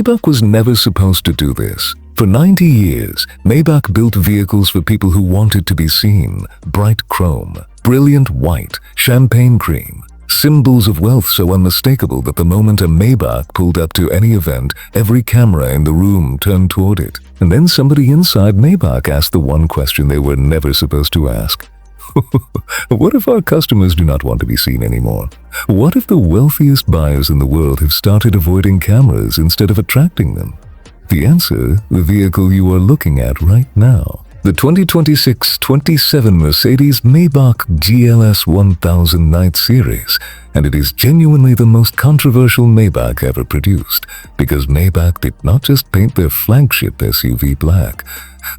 Maybach was never supposed to do this. For 90 years, Maybach built vehicles for people who wanted to be seen. Bright chrome, brilliant white, champagne cream. Symbols of wealth so unmistakable that the moment a Maybach pulled up to any event, every camera in the room turned toward it. And then somebody inside Maybach asked the one question they were never supposed to ask. What if our customers do not want to be seen anymore? What if the wealthiest buyers in the world have started avoiding cameras instead of attracting them? The answer, the vehicle you are looking at right now. The 2026-27 Mercedes-Maybach GLS 1000 Night Series, and it is genuinely the most controversial Maybach ever produced, because Maybach did not just paint their flagship SUV black.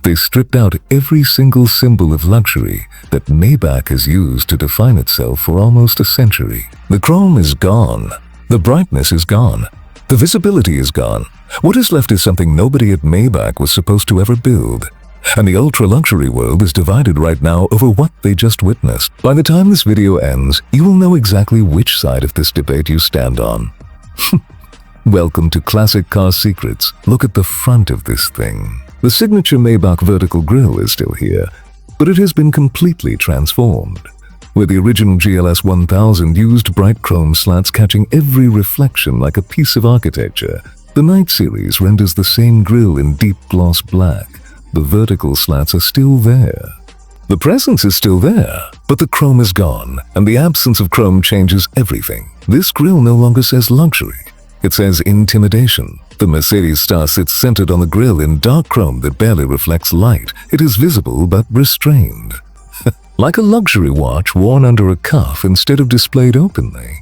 They stripped out every single symbol of luxury that Maybach has used to define itself for almost a century. The chrome is gone. The brightness is gone. The visibility is gone. What is left is something nobody at Maybach was supposed to ever build. And the ultra-luxury world is divided right now over what they just witnessed. By the time this video ends, you will know exactly which side of this debate you stand on. Welcome to Classic Car Secrets. Look at the front of this thing. The signature Maybach vertical grille is still here, but it has been completely transformed. Where the original GLS 1000 used bright chrome slats catching every reflection like a piece of architecture, the Night Series renders the same grille in deep gloss black. The vertical slats are still there. The presence is still there, but the chrome is gone, and the absence of chrome changes everything. This grille no longer says luxury. It says intimidation. The Mercedes star sits centered on the grille in dark chrome that barely reflects light. It is visible but restrained. Like a luxury watch worn under a cuff instead of displayed openly.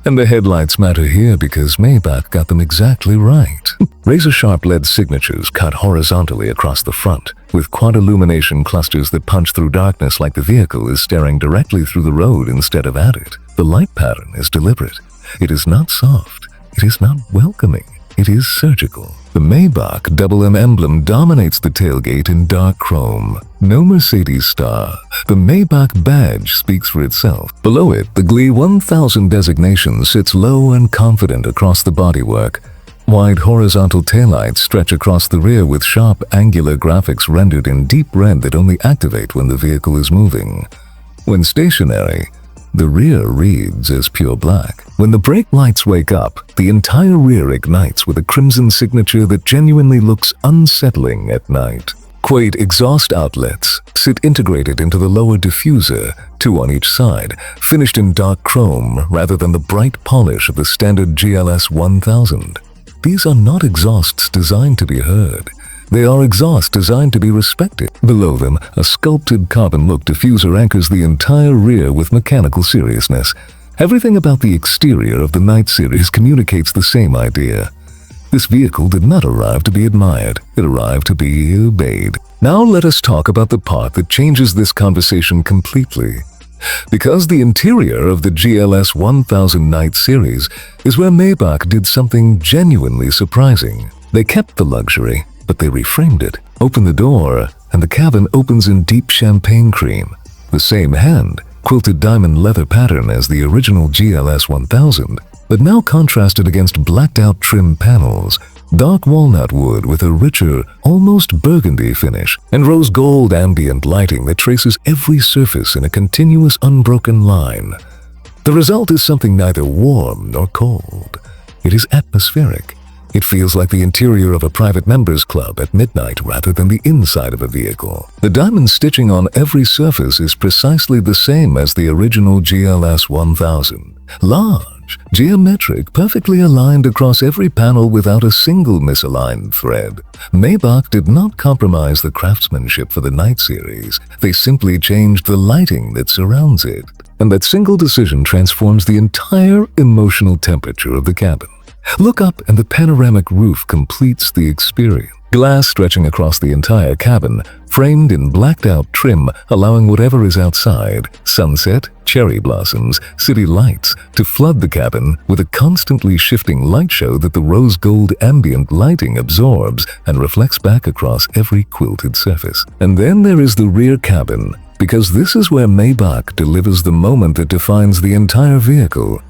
And the headlights matter here because Maybach got them exactly right. Razor-sharp LED signatures cut horizontally across the front, with quad illumination clusters that punch through darkness like the vehicle is staring directly through the road instead of at it. The light pattern is deliberate. It is not soft. It is not welcoming. It is surgical. The Maybach double M emblem dominates the tailgate in dark chrome. No Mercedes star. The Maybach badge speaks for itself. Below it, the GLE 1000 designation sits low and confident across the bodywork. Wide horizontal taillights stretch across the rear with sharp angular graphics rendered in deep red that only activate when the vehicle is moving. When stationary, the rear reads as pure black. When the brake lights wake up, the entire rear ignites with a crimson signature that genuinely looks unsettling at night. Quaid exhaust outlets sit integrated into the lower diffuser, 2 on each side, finished in dark chrome rather than the bright polish of the standard GLS 1000. These are not exhausts designed to be heard. They are exhausts designed to be respected. Below them, a sculpted carbon-look diffuser anchors the entire rear with mechanical seriousness. Everything about the exterior of the Night Series communicates the same idea. This vehicle did not arrive to be admired. It arrived to be obeyed. Now let us talk about the part that changes this conversation completely. Because the interior of the GLS 1000 Night Series is where Maybach did something genuinely surprising. They kept the luxury, but they reframed it. Open the door, and the cabin opens in deep champagne cream. The same hand, quilted diamond leather pattern as the original GLS 1000, but now contrasted against blacked-out trim panels, dark walnut wood with a richer, almost burgundy finish, and rose gold ambient lighting that traces every surface in a continuous unbroken line. The result is something neither warm nor cold. It is atmospheric. It feels like the interior of a private members club at midnight rather than the inside of a vehicle. The diamond stitching on every surface is precisely the same as the original GLS 1000. Large, geometric, perfectly aligned across every panel without a single misaligned thread. Maybach did not compromise the craftsmanship for the Night Series. They simply changed the lighting that surrounds it. And that single decision transforms the entire emotional temperature of the cabin. Look up and the panoramic roof completes the experience. Glass stretching across the entire cabin, framed in blacked-out trim, allowing whatever is outside, sunset, cherry blossoms, city lights, to flood the cabin with a constantly shifting light show that the rose gold ambient lighting absorbs and reflects back across every quilted surface. And then there is the rear cabin, because this is where Maybach delivers the moment that defines the entire vehicle.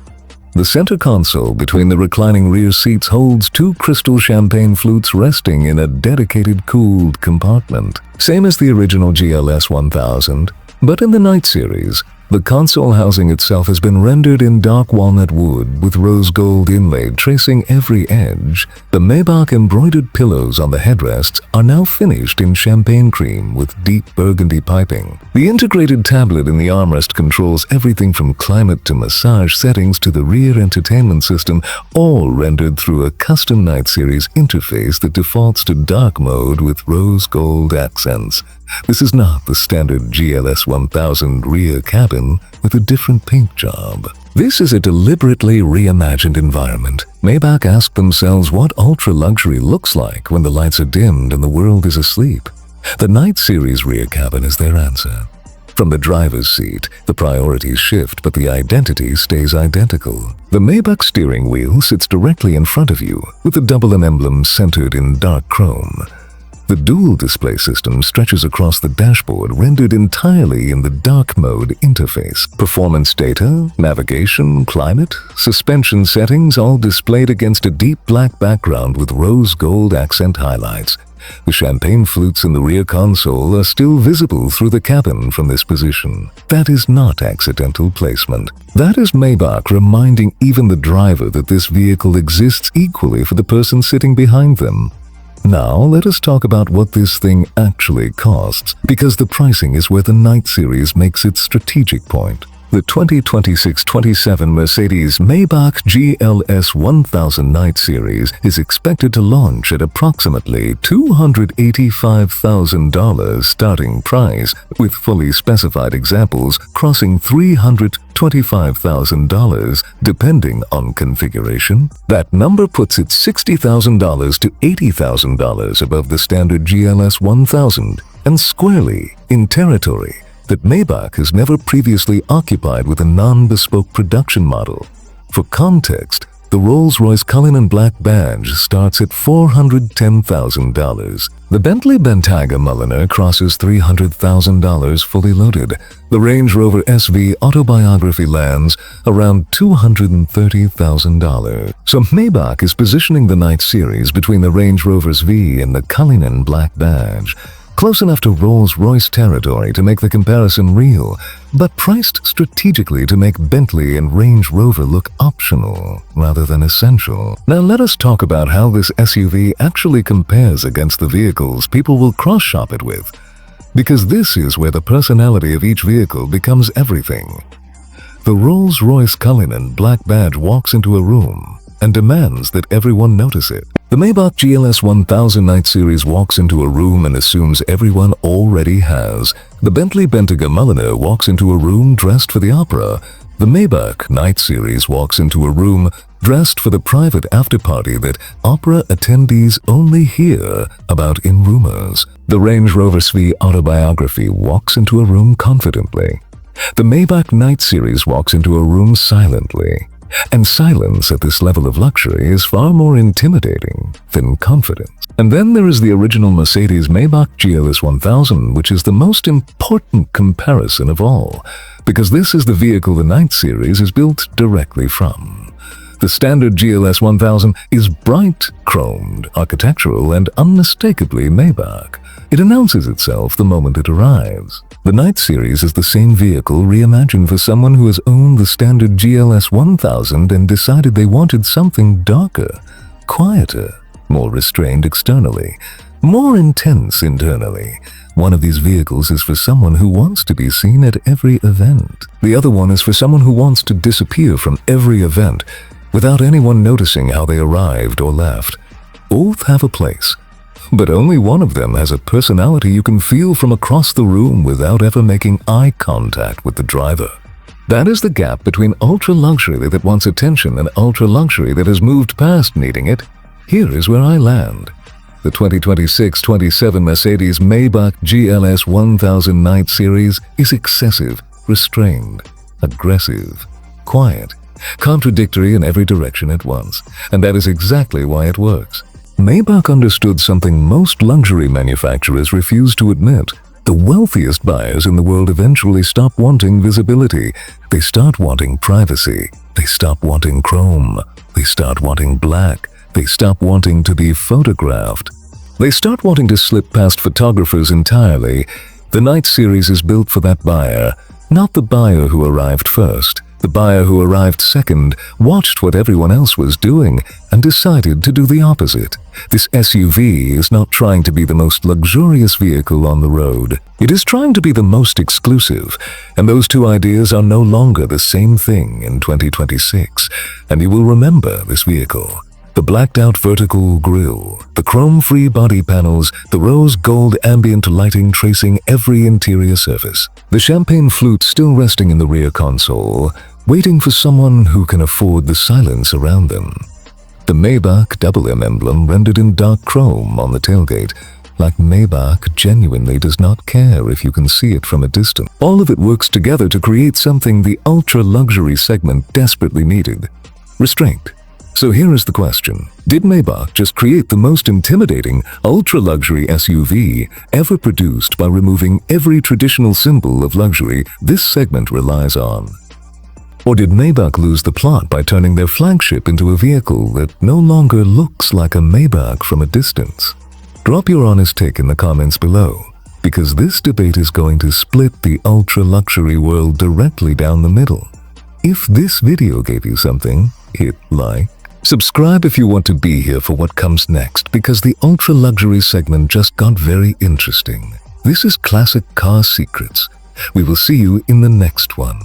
The center console between the reclining rear seats holds two crystal champagne flutes resting in a dedicated cooled compartment. Same as the original GLS 1000, but in the Night Series, the console housing itself has been rendered in dark walnut wood with rose gold inlay tracing every edge. The Maybach embroidered pillows on the headrests are now finished in champagne cream with deep burgundy piping. The integrated tablet in the armrest controls everything from climate to massage settings to the rear entertainment system, all rendered through a custom Night Series interface that defaults to dark mode with rose gold accents. This is not the standard GLS 1000 rear cabin with a different paint job. This is a deliberately reimagined environment. Maybach asked themselves what ultra-luxury looks like when the lights are dimmed and the world is asleep. The Night Series rear cabin is their answer. From the driver's seat, the priorities shift, but the identity stays identical. The Maybach steering wheel sits directly in front of you, with the double M emblem centered in dark chrome. The dual display system stretches across the dashboard, rendered entirely in the dark mode interface. Performance data, navigation, climate, suspension settings all displayed against a deep black background with rose gold accent highlights. The champagne flutes in the rear console are still visible through the cabin from this position. That is not accidental placement. That is Maybach reminding even the driver that this vehicle exists equally for the person sitting behind them. Now, let us talk about what this thing actually costs, because the pricing is where the Night Series makes its strategic point. The 2026-27 Mercedes-Maybach GLS 1000 Night Series is expected to launch at approximately $285,000 starting price, with fully specified examples crossing $325,000 depending on configuration. That number puts it $60,000 to $80,000 above the standard GLS 1000 and squarely in territory that Maybach has never previously occupied with a non-bespoke production model. For context, the Rolls-Royce Cullinan Black Badge starts at $410,000. The Bentley Bentayga Mulliner crosses $300,000 fully loaded. The Range Rover SV Autobiography lands around $230,000. So Maybach is positioning the Night Series between the Range Rover SV and the Cullinan Black Badge. Close enough to Rolls-Royce territory to make the comparison real, but priced strategically to make Bentley and Range Rover look optional rather than essential. Now let us talk about how this SUV actually compares against the vehicles people will cross-shop it with, because this is where the personality of each vehicle becomes everything. The Rolls-Royce Cullinan Black Badge walks into a room and demands that everyone notice it. The Maybach GLS 1000 Night Series walks into a room and assumes everyone already has. The Bentley Bentayga Mulliner walks into a room dressed for the opera. The Maybach Night Series walks into a room dressed for the private after-party that opera attendees only hear about in rumors. The Range Rover SV Autobiography walks into a room confidently. The Maybach Night Series walks into a room silently. And silence at this level of luxury is far more intimidating than confidence. And then there is the original Mercedes-Maybach GLS 1000, which is the most important comparison of all, because this is the vehicle the Night Series is built directly from. The standard GLS 1000 is bright, chromed, architectural, and unmistakably Maybach. It announces itself the moment it arrives. The Night Series is the same vehicle reimagined for someone who has owned the standard GLS 1000 and decided they wanted something darker, quieter, more restrained externally, more intense internally. One of these vehicles is for someone who wants to be seen at every event. The other one is for someone who wants to disappear from every event without anyone noticing how they arrived or left. Both have a place, but only one of them has a personality you can feel from across the room without ever making eye contact with the driver. That is the gap between ultra-luxury that wants attention and ultra-luxury that has moved past needing it. Here is where I land. The 2026-27 Mercedes-Maybach GLS 1000 Night Series is excessive, restrained, aggressive, quiet, contradictory in every direction at once, and that is exactly why it works. Maybach understood something most luxury manufacturers refuse to admit. The wealthiest buyers in the world eventually stop wanting visibility. They start wanting privacy. They stop wanting chrome. They start wanting black. They stop wanting to be photographed. They start wanting to slip past photographers entirely. The Night Series is built for that buyer, not the buyer who arrived first. The buyer who arrived second watched what everyone else was doing and decided to do the opposite. This SUV is not trying to be the most luxurious vehicle on the road. It is trying to be the most exclusive, and those two ideas are no longer the same thing in 2026, and you will remember this vehicle. The blacked-out vertical grille, the chrome-free body panels, the rose gold ambient lighting tracing every interior surface. The champagne flute still resting in the rear console, waiting for someone who can afford the silence around them. The Maybach M emblem rendered in dark chrome on the tailgate, like Maybach genuinely does not care if you can see it from a distance. All of it works together to create something the ultra-luxury segment desperately needed: restraint. So here is the question. Did Maybach just create the most intimidating, ultra-luxury SUV ever produced by removing every traditional symbol of luxury this segment relies on? Or did Maybach lose the plot by turning their flagship into a vehicle that no longer looks like a Maybach from a distance? Drop your honest take in the comments below, because this debate is going to split the ultra-luxury world directly down the middle. If this video gave you something, hit like. Subscribe if you want to be here for what comes next, because the ultra-luxury segment just got very interesting. This is Classic Car Secrets. We will see you in the next one.